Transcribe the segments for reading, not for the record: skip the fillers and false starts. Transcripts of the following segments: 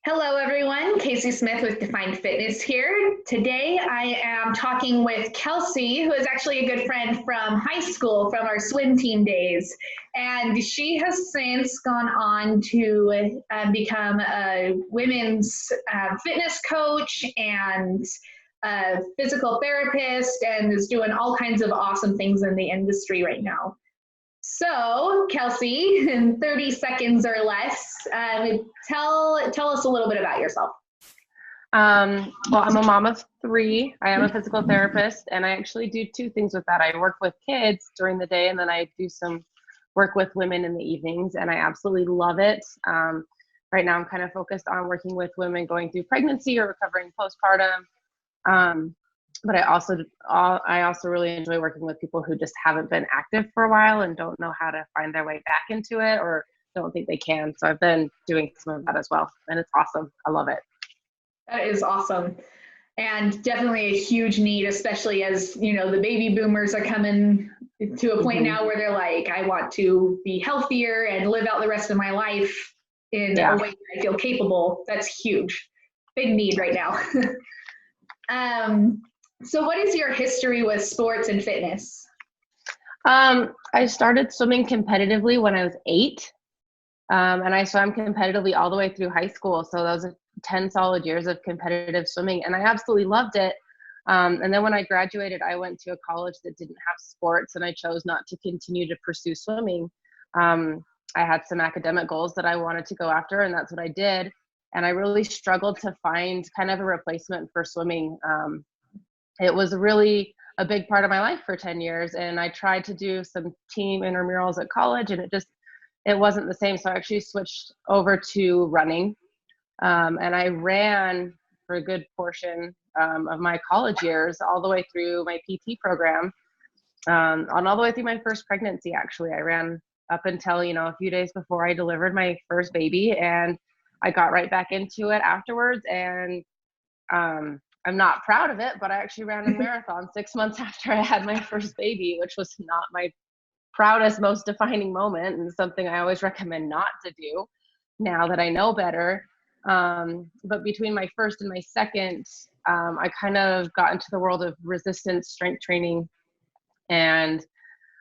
Hello, everyone. Casey Smith with Defined Fitness here. Today, I am talking with Kelsey, who is actually a good friend from high school, from our swim team days. And she has since gone on to become a women's fitness coach and a physical therapist, and is doing all kinds of awesome things in the industry right now. So, Kelsey, in 30 seconds or less, tell us a little bit about yourself. Well, I'm a mom of three. I am a physical therapist, and I actually do two things with that. I work with kids during the day, and then I do some work with women in the evenings, and I absolutely love it. Right now, I'm kind of focused on working with women going through pregnancy or recovering postpartum. But I also really enjoy working with people who just haven't been active for a while and don't know how to find their way back into it or don't think they can. So I've been doing some of that as well, and it's awesome. I love it. That is awesome. And definitely a huge need, especially as, the baby boomers are coming to a point now where they're like, I want to be healthier and live out the rest of my life in a way that I feel capable. That's huge. Big need right now. So what is your history with sports and fitness? I started swimming competitively when I was 8. And I swam competitively all the way through high school. So that was 10 solid years of competitive swimming, and I absolutely loved it. And then when I graduated, I went to a college that didn't have sports, and I chose not to continue to pursue swimming. I had some academic goals that I wanted to go after, and that's what I did. And I really struggled to find kind of a replacement for swimming. It was really a big part of my life for 10 years. And I tried to do some team intramurals at college, and it wasn't the same. So I actually switched over to running. And I ran for a good portion of my college years, all the way through my PT program, on all the way through my first pregnancy. Actually, I ran up until, a few days before I delivered my first baby, and I got right back into it afterwards. And I'm not proud of it, but I actually ran a marathon 6 months after I had my first baby, which was not my proudest, most defining moment, and something I always recommend not to do now that I know better. But between my first and my second, I kind of got into the world of resistance strength training, and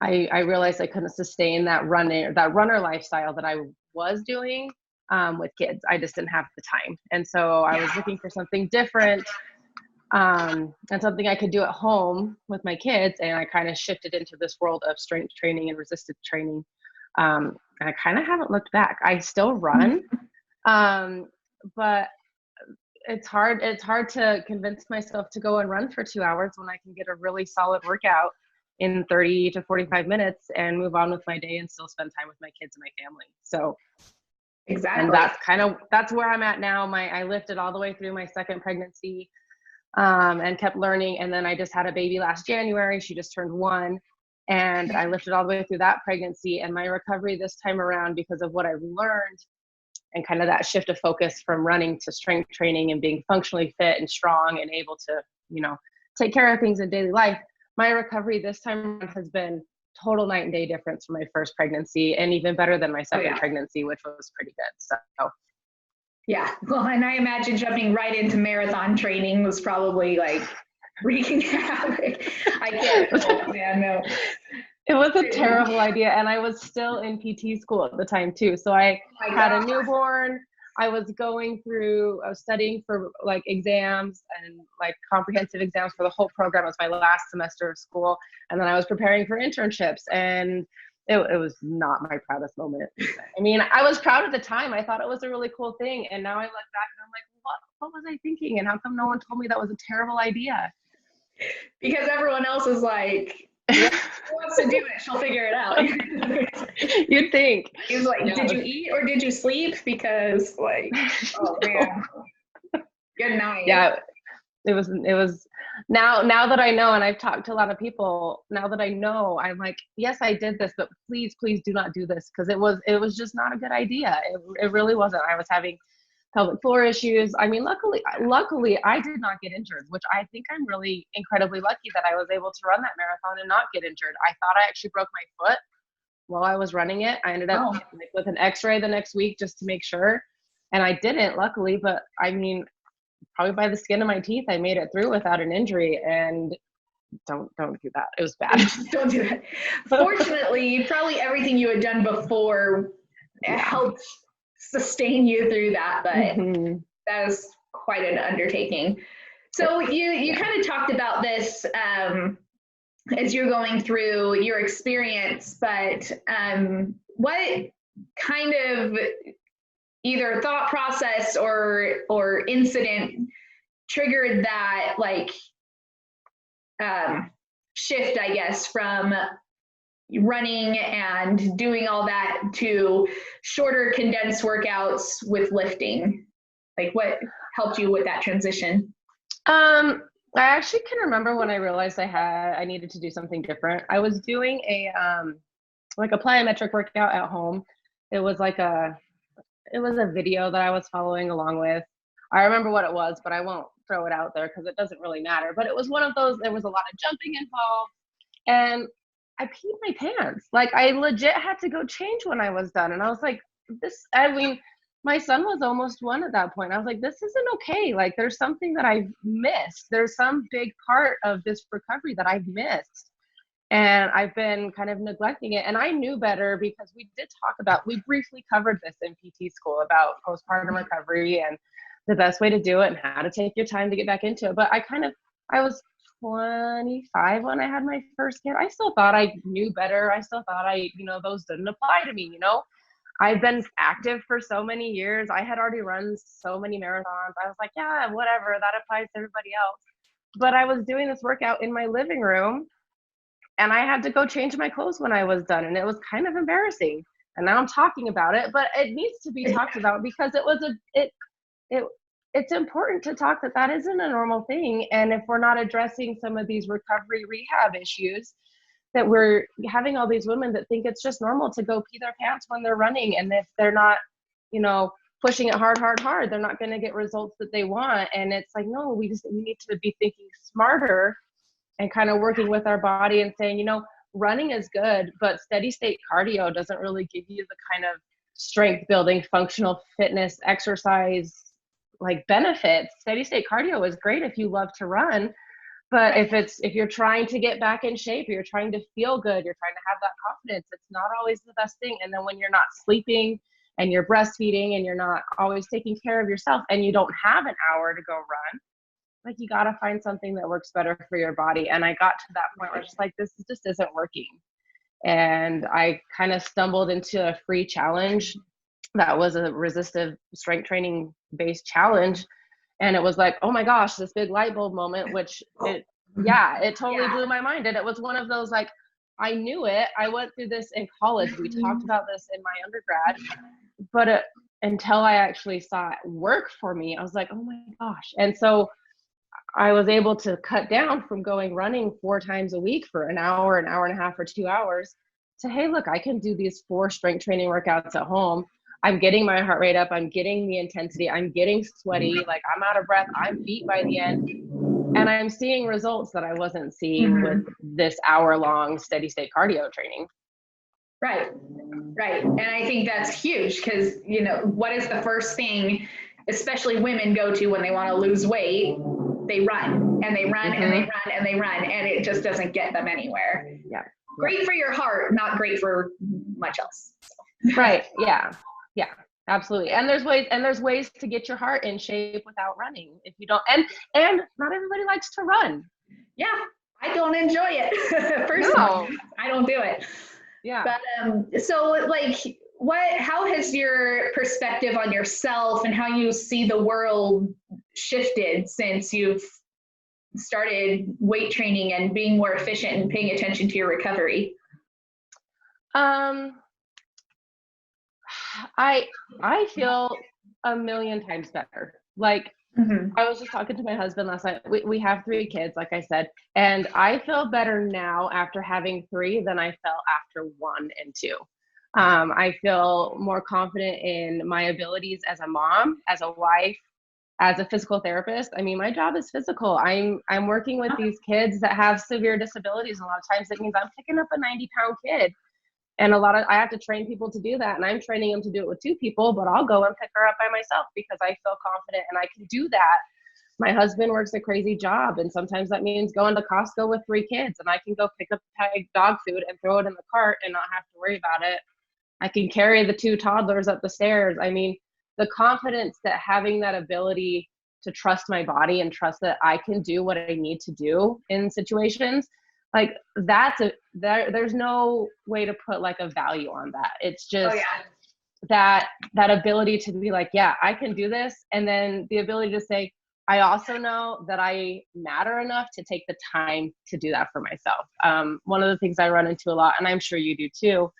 I realized I couldn't sustain that runner lifestyle that I was doing with kids. I just didn't have the time, and so I was looking for something different. And something I could do at home with my kids, and I kind of shifted into this world of strength training and resistance training. And I kind of haven't looked back. I still run, but it's hard to convince myself to go and run for 2 hours when I can get a really solid workout in 30 to 45 minutes and move on with my day and still spend time with my kids and my family. So exactly. And that's where I'm at now. I lifted all the way through my second pregnancy, and kept learning. And then I just had a baby last January. She just turned 1, and I lifted all the way through that pregnancy. And my recovery this time around, because of what I've learned and kind of that shift of focus from running to strength training and being functionally fit and strong and able to, take care of things in daily life, my recovery this time around has been total night and day difference from my first pregnancy, and even better than my second pregnancy, which was pretty good. So yeah, well, and I imagine jumping right into marathon training was probably like wreaking havoc. I can't. Yeah, no. It was a terrible idea, and I was still in PT school at the time too. So I had a newborn. I was studying for like exams and like comprehensive exams for the whole program. It was my last semester of school, and then I was preparing for internships, and it was not my proudest moment. I mean, I was proud at the time. I thought it was a really cool thing. And now I look back and I'm like, what was I thinking? And how come no one told me that was a terrible idea? Because everyone else is like, who wants to do it? She'll figure it out. You'd think. He was like, did you eat or did you sleep? Because like, oh man. Good night. Yeah. It was now that I know, and I've talked to a lot of people, now that I know, I'm like, yes, I did this, but please do not do this, because it was just not a good idea. It really wasn't. I was having pelvic floor issues. I mean, luckily I did not get injured, which I think I'm really incredibly lucky that I was able to run that marathon and not get injured. I thought I actually broke my foot while I was running it. I ended up with an x-ray the next week just to make sure. And I didn't, luckily, but I mean, probably by the skin of my teeth, I made it through without an injury. And don't do that. It was bad. Don't do that. Fortunately, probably everything you had done before helped sustain you through that, but that was quite an undertaking. So you kind of talked about this as you're going through your experience, but what kind of either thought process or incident triggered that like shift, I guess, from running and doing all that to shorter condensed workouts with lifting? Like what helped you with that transition? I actually can remember when I realized I needed to do something different. I was doing a plyometric workout at home. It was a video that I was following along with. I remember what it was, but I won't throw it out there because it doesn't really matter. But it was one of those, there was a lot of jumping involved, and I peed my pants. Like, I legit had to go change when I was done. And I was like, my son was almost 1 at that point. I was like, this isn't okay. Like, there's something that I've missed. There's some big part of this recovery that I've missed. And I've been kind of neglecting it. And I knew better because we briefly covered this in PT school about postpartum recovery and the best way to do it and how to take your time to get back into it. But I was 25 when I had my first kid. I still thought I knew better. I still thought those didn't apply to me, I've been active for so many years. I had already run so many marathons. I was like, yeah, whatever, that applies to everybody else. But I was doing this workout in my living room and I had to go change my clothes when I was done. And it was kind of embarrassing. And now I'm talking about it, but it needs to be talked about because it's important to talk that isn't a normal thing. And if we're not addressing some of these recovery rehab issues, that we're having all these women that think it's just normal to go pee their pants when they're running. And if they're not, pushing it hard, they're not going to get results that they want. And it's like, no, we need to be thinking smarter and kind of working with our body and saying, running is good, but steady state cardio doesn't really give you the kind of strength building, functional fitness, exercise, like benefits. Steady state cardio is great if you love to run. But if you're trying to get back in shape, you're trying to feel good, you're trying to have that confidence, it's not always the best thing. And then when you're not sleeping and you're breastfeeding and you're not always taking care of yourself and you don't have an hour to go run, like, you got to find something that works better for your body. And I got to that point where it's just like, this just isn't working. And I kind of stumbled into a free challenge that was a resistive strength training based challenge. And it was like, oh my gosh, this big light bulb moment, which it totally blew my mind. And it was one of those, like, I knew it. I went through this in college. We talked about this in my undergrad, but until I actually saw it work for me, I was like, oh my gosh. And so I was able to cut down from going running 4 times a week for an hour and a half, or 2 hours to, hey, look, I can do these 4 strength training workouts at home. I'm getting my heart rate up. I'm getting the intensity. I'm getting sweaty. Like, I'm out of breath. I'm beat by the end. And I'm seeing results that I wasn't seeing with this hour-long steady state cardio training. Right. And I think that's huge because, what is the first thing, especially women, go to when they want to lose weight? They run and they run and they run and they run, and it just doesn't get them anywhere. Yeah. Great for your heart, not great for much else. Right. Yeah, absolutely. And there's ways to get your heart in shape without running. If you don't, and not everybody likes to run. Yeah, I don't enjoy it. Personally, I don't do it. Yeah. But so, like, how has your perspective on yourself and how you see the world shifted since you've started weight training and being more efficient and paying attention to your recovery? I feel a million times better. Like, I was just talking to my husband last night. We have 3 kids, like I said, and I feel better now after having 3 than I felt after 1 and 2. I feel more confident in my abilities as a mom, as a wife, as a physical therapist. I mean, my job is physical. I'm working with these kids that have severe disabilities. A lot of times it means I'm picking up a 90-pound kid. And I have to train people to do that. And I'm training them to do it with 2 people, but I'll go and pick her up by myself because I feel confident and I can do that. My husband works a crazy job. And sometimes that means going to Costco with 3 kids, and I can go pick up a bag of dog food and throw it in the cart and not have to worry about it. I can carry the 2 toddlers up the stairs. I mean, the confidence that having that ability to trust my body and trust that I can do what I need to do in situations, like there's no way to put like a value on that. It's just that ability to be like, yeah, I can do this. And then the ability to say, I also know that I matter enough to take the time to do that for myself. One of the things I run into a lot, and I'm sure you do too,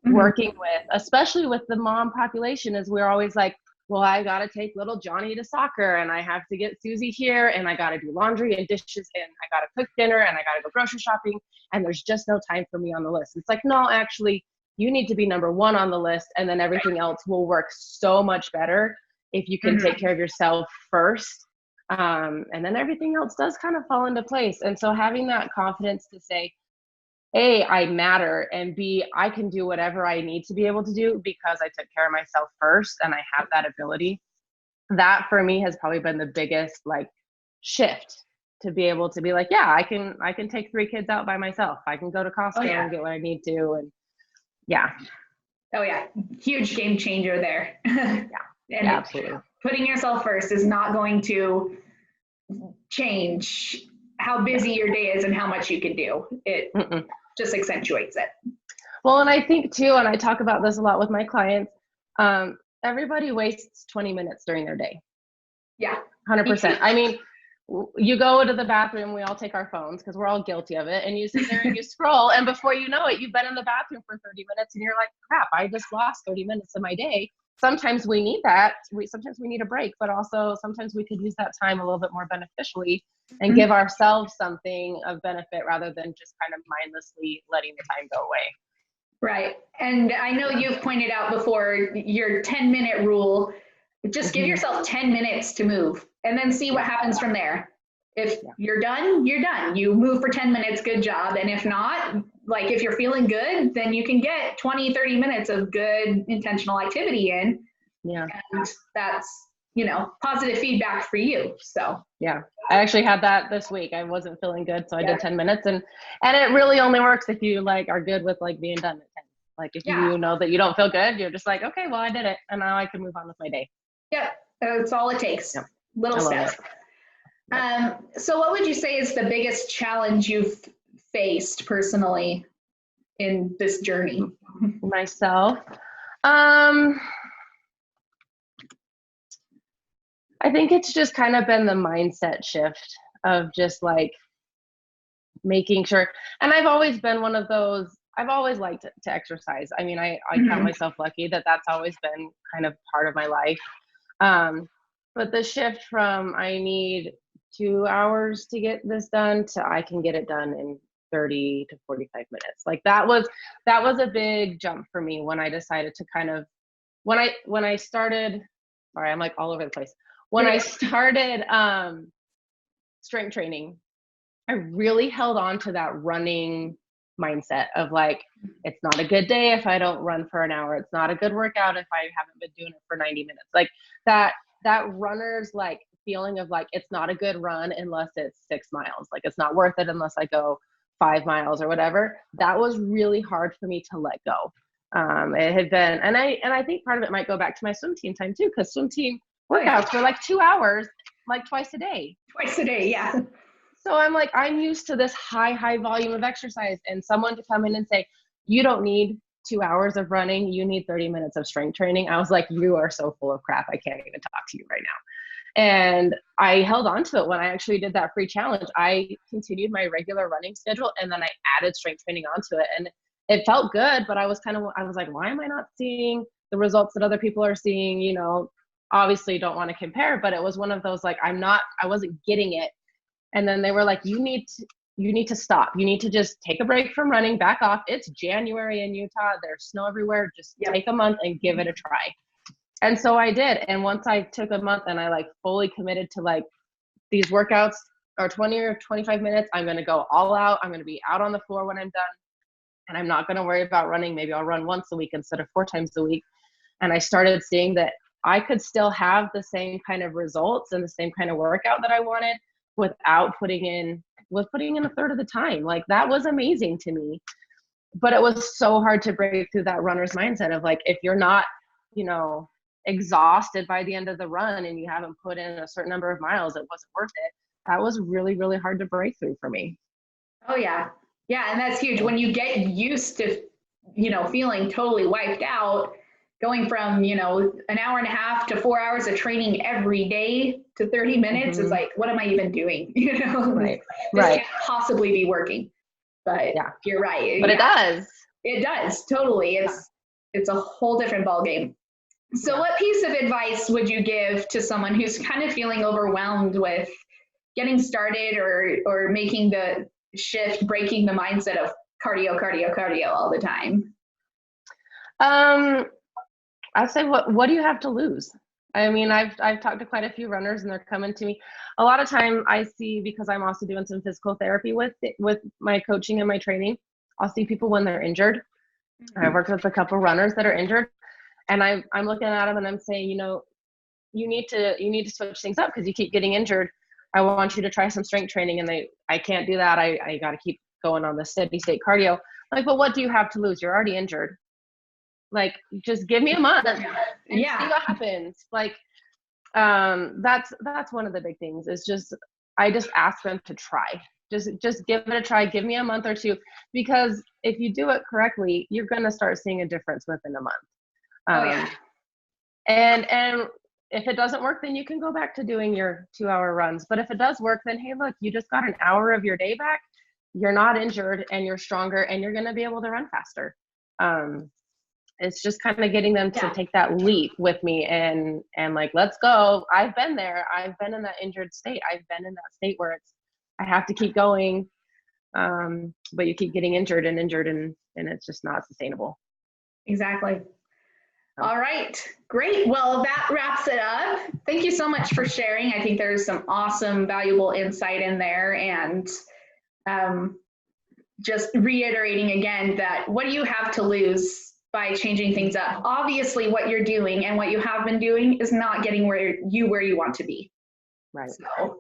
working with, especially with the mom population, is we're always like, well, I got to take little Johnny to soccer, and I have to get Susie here, and I got to do laundry and dishes, and I got to cook dinner, and I got to go grocery shopping, and there's just no time for me on the list. It's like, no, actually, you need to be number 1 on the list, and then everything else will work so much better if you can take care of yourself first. And then everything else does kind of fall into place. And so having that confidence to say, A, I matter, and B, I can do whatever I need to be able to do because I took care of myself first and I have that ability. That for me has probably been the biggest like shift, to be able to be like, yeah, I can take 3 kids out by myself. I can go to Costco and get what I need to. And yeah. Oh yeah. Huge game changer there. And absolutely. Putting yourself first is not going to change how busy your day is and how much you can do. It just accentuates it. Well, and I think too, and I talk about this a lot with my clients, everybody wastes 20 minutes during their day. Yeah. 100%. I mean, you go to the bathroom, we all take our phones because we're all guilty of it, and you sit there and you scroll, and before you know it, you've been in the bathroom for 30 minutes and you're like, crap, I just lost 30 minutes of my day. Sometimes we need that. Sometimes we need a break, but also sometimes we could use that time a little bit more beneficially and give ourselves something of benefit rather than just kind of mindlessly letting the time go away. Right. And I know you've pointed out before your 10-minute rule. Just give yourself 10 minutes to move and then see what happens from there. If you're done, you're done. You move for 10 minutes, good job. And if not, like if you're feeling good, then you can get 20, 30 minutes of good intentional activity in. Yeah. And that's, positive feedback for you. So yeah, I actually had that this week. I wasn't feeling good, so I did 10 minutes, and it really only works if you like are good with like being done at 10. Like if you know that you don't feel good, you're just like, okay, well I did it, and now I can move on with my day. Yeah, that's all it takes. Yep. Little steps. So what would you say is the biggest challenge you've faced personally in this journey? Myself, I think it's just kind of been the mindset shift of just like making sure. And I've always been one of those, I've always liked to exercise. I mean, I count myself lucky that that's always been kind of part of my life. But the shift from I need 2 hours to get this done to I can get it done in 30 to 45 minutes. Like that was a big jump for me when I decided to kind of, when I started, sorry, I'm like all over the place. When I started strength training, I really held on to that running mindset of like, it's not a good day if I don't run for an hour. It's not a good workout if I haven't been doing it for 90 minutes. Like that runner's like feeling of like, it's not a good run unless it's 6 miles. Like it's not worth it unless I go 5 miles or whatever. That was really hard for me to let go. It had been, and I think part of it might go back to my swim team time too, because swim team workouts for like 2 hours, like twice a day. Yeah. So I'm like, I'm used to this high volume of exercise, and someone to come in and say, you don't need 2 hours of running, you need 30 minutes of strength training. I was like, you are so full of crap. I can't even talk to you right now. And I held on to it when I actually did that free challenge. I continued my regular running schedule, and then I added strength training onto it. And it felt good, but I was like, why am I not seeing the results that other people are seeing? Obviously don't want to compare, but it was one of those, like, I wasn't getting it. And then they were like, you need to stop. You need to just take a break from running, back off. It's January in Utah. There's snow everywhere. Just take a month and give it a try. And so I did. And once I took a month and I like fully committed to like these workouts are 20 or 25 minutes, I'm going to go all out. I'm going to be out on the floor when I'm done. and I'm not going to worry about running. Maybe I'll run once a week instead of 4 times a week. And I started seeing that I could still have the same kind of results and the same kind of workout that I wanted without putting in a third of the time. Like, that was amazing to me. But it was so hard to break through that runner's mindset of like, if you're not, exhausted by the end of the run and you haven't put in a certain number of miles, it wasn't worth it. That was really, really hard to break through for me. Oh yeah. Yeah. And that's huge. When you get used to, feeling totally wiped out, going from, an hour and a half to 4 hours of training every day to 30 minutes is like, what am I even doing? Right. This can't possibly be working. But yeah, you're right. But it does. It does. Totally. It's a whole different ballgame. So what piece of advice would you give to someone who's kind of feeling overwhelmed with getting started or making the shift, breaking the mindset of cardio all the time? I'd say, what do you have to lose? I mean, I've talked to quite a few runners and they're coming to me. A lot of time I see, because I'm also doing some physical therapy with my coaching and my training, I'll see people when they're injured. Mm-hmm. I've worked with a couple runners that are injured, and I'm looking at them and I'm saying, you need to switch things up because you keep getting injured. I want you to try some strength training. And I can't do that. I got to keep going on the steady state cardio. Like, but what do you have to lose? You're already injured. Like, just give me a month and see what happens. Like, that's one of the big things is I just ask them to try. Just give it a try. Give me a month or two, because if you do it correctly, you're going to start seeing a difference within a month. And if it doesn't work, then you can go back to doing your 2-hour runs. But if it does work, then hey, look, you just got an hour of your day back. You're not injured and you're stronger and you're going to be able to run faster. It's just kind of getting them to take that leap with me and like, let's go. I've been there. I've been in that injured state. I've been in that state where I have to keep going. But you keep getting injured and it's just not sustainable. Exactly. All right, great. Well, that wraps it up. Thank you so much for sharing. I think there's some awesome, valuable insight in there. And just reiterating again that what do you have to lose by changing things up? Obviously, what you're doing and what you have been doing is not getting where you want to be. Right. So,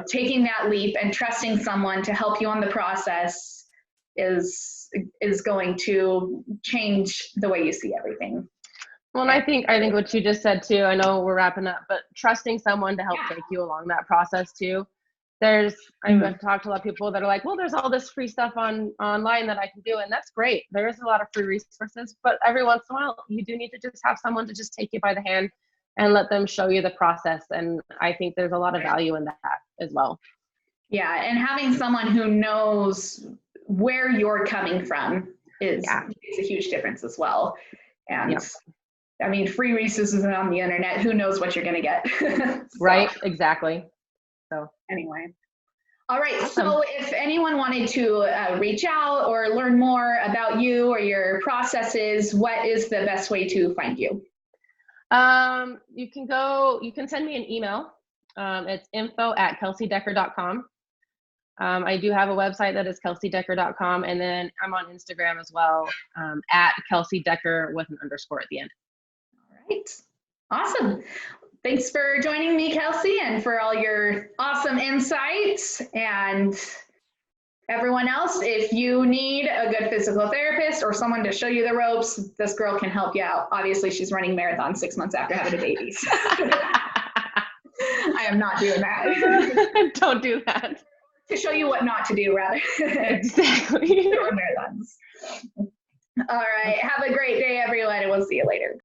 taking that leap and trusting someone to help you on the process is going to change the way you see everything. Well, and I think what you just said too, I know we're wrapping up, but trusting someone to help take you along that process too. I've talked to a lot of people that are like, well, there's all this free stuff online that I can do. And that's great. There is a lot of free resources, but every once in a while you do need to just have someone to just take you by the hand and let them show you the process. And I think there's a lot of value in that as well. Yeah. And having someone who knows where you're coming from makes a huge difference as well. And I mean, free resources on the internet, who knows what you're going to get. Right. Exactly. So anyway. All right. Awesome. So if anyone wanted to reach out or learn more about you or your processes, what is the best way to find you? You can send me an email. It's info@kelseydecker.com. I do have a website that is kelseydecker.com. And then I'm on Instagram as well, at @kelseydecker with an underscore at the end. All right. Awesome. Thanks for joining me, Kelsey, and for all your awesome insights. And everyone else, if you need a good physical therapist or someone to show you the ropes, this girl can help you out. Obviously, she's running marathons 6 months after having a baby. So. I am not doing that. Don't do that. To show you what not to do, rather. Exactly. Run marathons. All right. Have a great day, everyone, and we'll see you later.